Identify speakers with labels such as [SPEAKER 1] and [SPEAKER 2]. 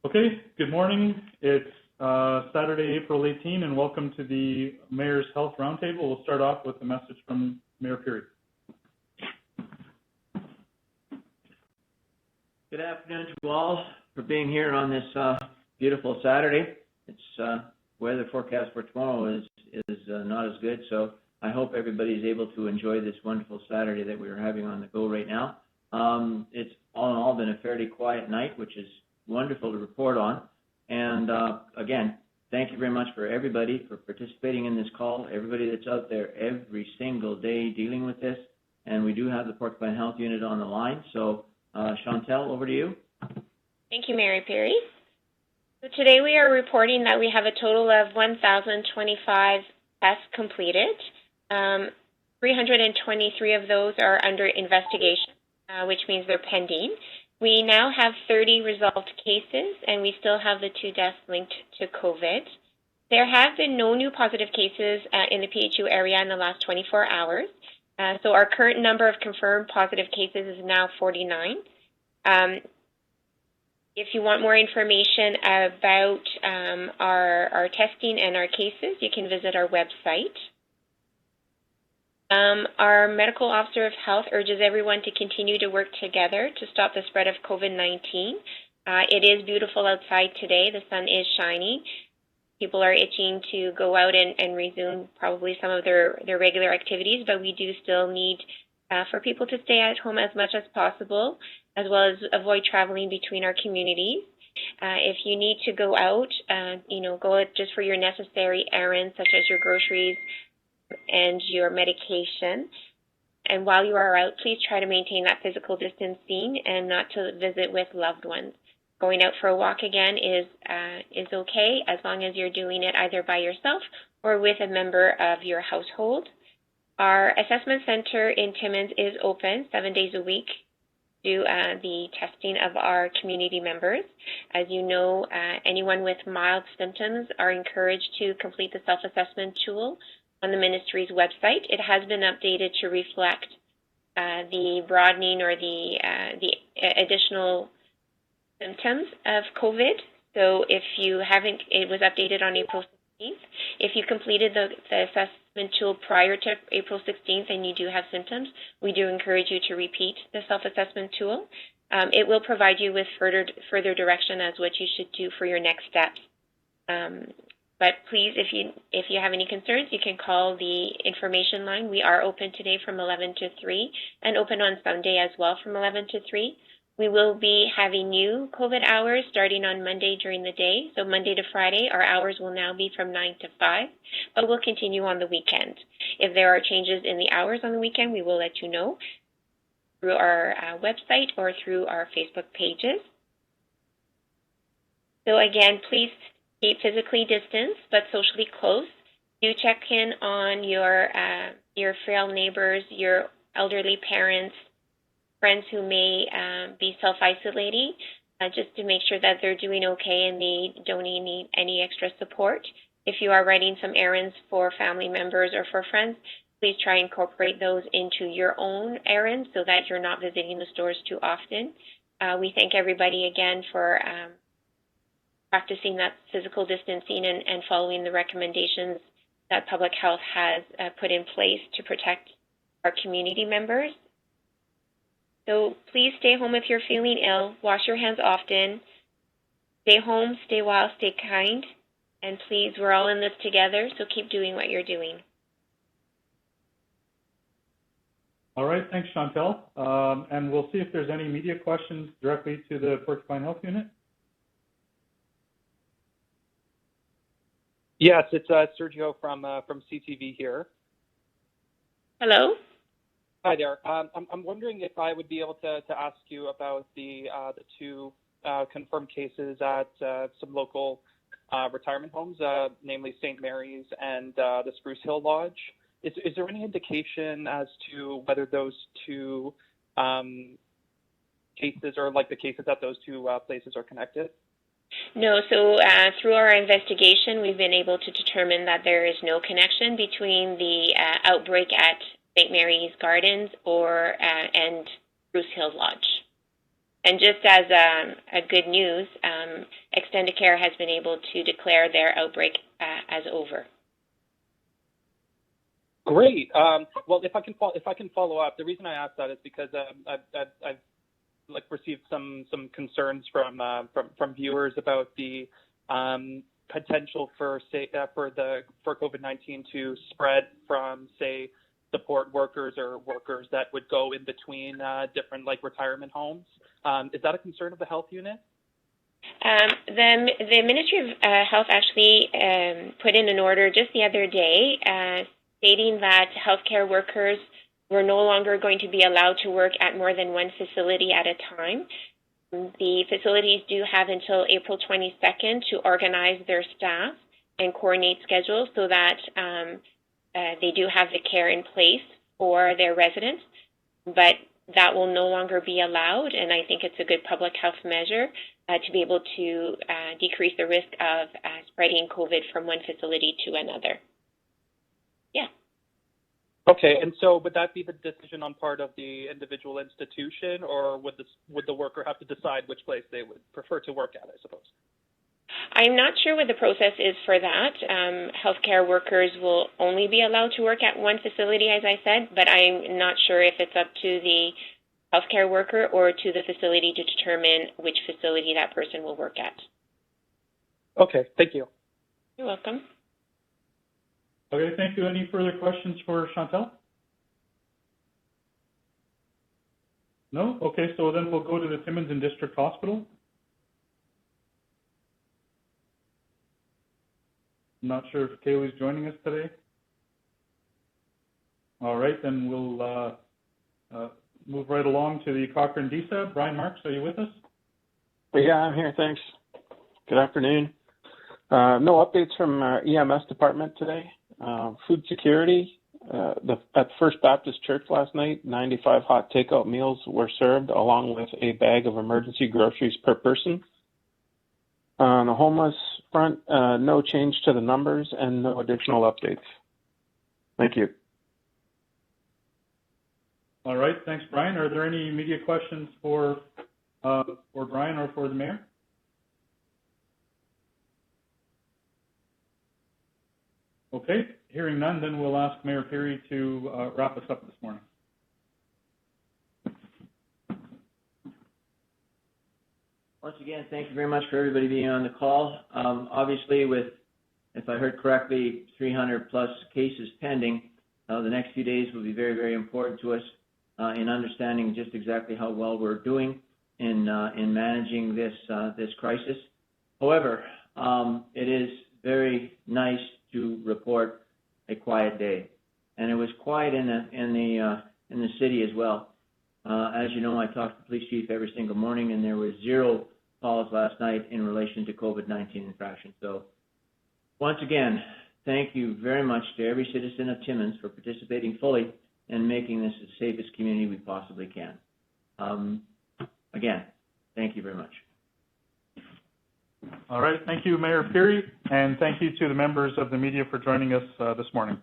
[SPEAKER 1] Okay, good morning. It's Saturday, April 18, and welcome to the Mayor's Health Roundtable. We'll start off with a message from Mayor Peary.
[SPEAKER 2] Good afternoon to you all for being here on this beautiful Saturday. It's weather forecast for tomorrow is not as good, so I hope everybody is able to enjoy this wonderful Saturday that we are having on the go right now. It's all in all been a fairly quiet night, which is wonderful to report on. And again, thank you very much for everybody for participating in this call, everybody that's out there every single day dealing with this. And we do have the Porcupine Health Unit on the line, so Chantel, over to you.
[SPEAKER 3] Thank you, Mary Perry. So today we are reporting that we have a total of 1,025 tests completed. 323 of those are under investigation, which means they're pending. We now have 30 resolved cases, and we still have the 2 deaths linked to COVID. There have been no new positive cases in the PHU area in the last 24 hours. So our current number of confirmed positive cases is now 49. If you want more information about our testing and our cases, you can visit our website. Our Medical Officer of Health urges everyone to continue to work together to stop the spread of COVID-19. It is beautiful outside today. The sun is shining. People are itching to go out and resume probably some of their regular activities, but we do still need for people to stay at home as much as possible, as well as avoid traveling between our communities. If you need to go out, go out just for your necessary errands, such as your groceries and your medication. And while you are out, please try to maintain that physical distancing and not to visit with loved ones. Going out for a walk again is okay as long as you're doing it either by yourself or with a member of your household. Our assessment center in Timmins is open 7 days a week to do the testing of our community members. As you know, anyone with mild symptoms are encouraged to complete the self-assessment tool on the ministry's website. It has been updated to reflect the broadening or the additional symptoms of COVID. So if you haven't, it was updated on April 16th. If you completed the assessment tool prior to April 16th and you do have symptoms, we do encourage you to repeat the self-assessment tool. It will provide you with further direction as what you should do for your next steps. But please, if you have any concerns, you can call the information line. We are open today from 11 to 3 and open on Sunday as well from 11 to 3. We will be having new COVID hours starting on Monday during the day. So Monday to Friday, our hours will now be from 9 to 5, but we'll continue on the weekend. If there are changes in the hours on the weekend, we will let you know through our website or through our Facebook pages. So again, please keep physically distanced but socially close. Do check in on your frail neighbors, your elderly parents, friends who may be self-isolating, just to make sure that they're doing okay and they don't need any extra support. If you are running some errands for family members or for friends, please try and incorporate those into your own errands so that you're not visiting the stores too often. We thank everybody again for practicing that physical distancing and following the recommendations that public health has put in place to protect our community members. So please stay home if you're feeling ill. Wash your hands often. Stay home, stay well, stay kind. And please, we're all in this together, so keep doing what you're doing.
[SPEAKER 1] All right, thanks, Chantel. And we'll see if there's any media questions directly to the Porcupine Health Unit.
[SPEAKER 4] Yes, it's Sergio from CTV here.
[SPEAKER 3] Hello.
[SPEAKER 4] Hi there. I'm wondering if I would be able to ask you about the 2 confirmed cases at some local retirement homes, namely St. Mary's and the Spruce Hill Lodge. Is there any indication as to whether those 2 cases or like the cases at those 2 places are connected?
[SPEAKER 3] No, so through our investigation, we've been able to determine that there is no connection between the outbreak at St. Mary's Gardens and Spruce Hill Lodge. And just as a good news, Extendicare has been able to declare their outbreak as over.
[SPEAKER 4] Great. Well, if I can follow up, the reason I asked that is because I've received some concerns from viewers about the potential for COVID-19 to spread from, say, support workers or workers that would go in between different retirement homes. Is that a concern of the health unit?
[SPEAKER 3] The Ministry of Health actually put in an order just the other day stating that healthcare workers were no longer going to be allowed to work at more than one facility at a time. The facilities do have until April 22nd to organize their staff and coordinate schedules so that they do have the care in place for their residents, but that will no longer be allowed, and I think it's a good public health measure to be able to decrease the risk of spreading COVID from one facility to another. Yeah.
[SPEAKER 4] Okay, and so would that be the decision on part of the individual institution, or would the worker have to decide which place they would prefer to work at, I suppose?
[SPEAKER 3] I'm not sure what the process is for that. Healthcare workers will only be allowed to work at one facility, as I said, but I'm not sure if it's up to the healthcare worker or to the facility to determine which facility that person will work at.
[SPEAKER 4] Okay, thank you.
[SPEAKER 3] You're welcome.
[SPEAKER 1] Okay, thank you. Any further questions for Chantal? No? Okay, so then we'll go to the Timmins and District Hospital. I'm not sure if Kaylee's joining us today. All right, then we'll move right along to the Cochrane DSAB. Brian Marks, are you with us?
[SPEAKER 5] Yeah, I'm here, thanks. Good afternoon. No updates from our EMS department today. Food security, at First Baptist Church last night, 95 hot takeout meals were served along with a bag of emergency groceries per person. On the homeless front, no change to the numbers and no additional updates. Thank you.
[SPEAKER 1] All right, thanks, Brian. Are there any media questions for Brian or for the mayor? Okay, hearing none, then we'll ask Mayor Perry to wrap us up this morning.
[SPEAKER 2] Once again, thank you very much for everybody being on the call. Obviously, with, if I heard correctly, 300 plus cases pending, the next few days will be very, very important to us in understanding just exactly how well we're doing in managing this crisis. However, it is very nice to report a quiet day, and it was quiet in the city as well. As you know, I talk to the police chief every single morning, and there was 0 calls last night in relation to COVID-19 infractions. So, once again, thank you very much to every citizen of Timmins for participating fully and making this the safest community we possibly can. Again, thank you very much.
[SPEAKER 1] All right, thank you, Mayor Perry, and thank you to the members of the media for joining us this morning.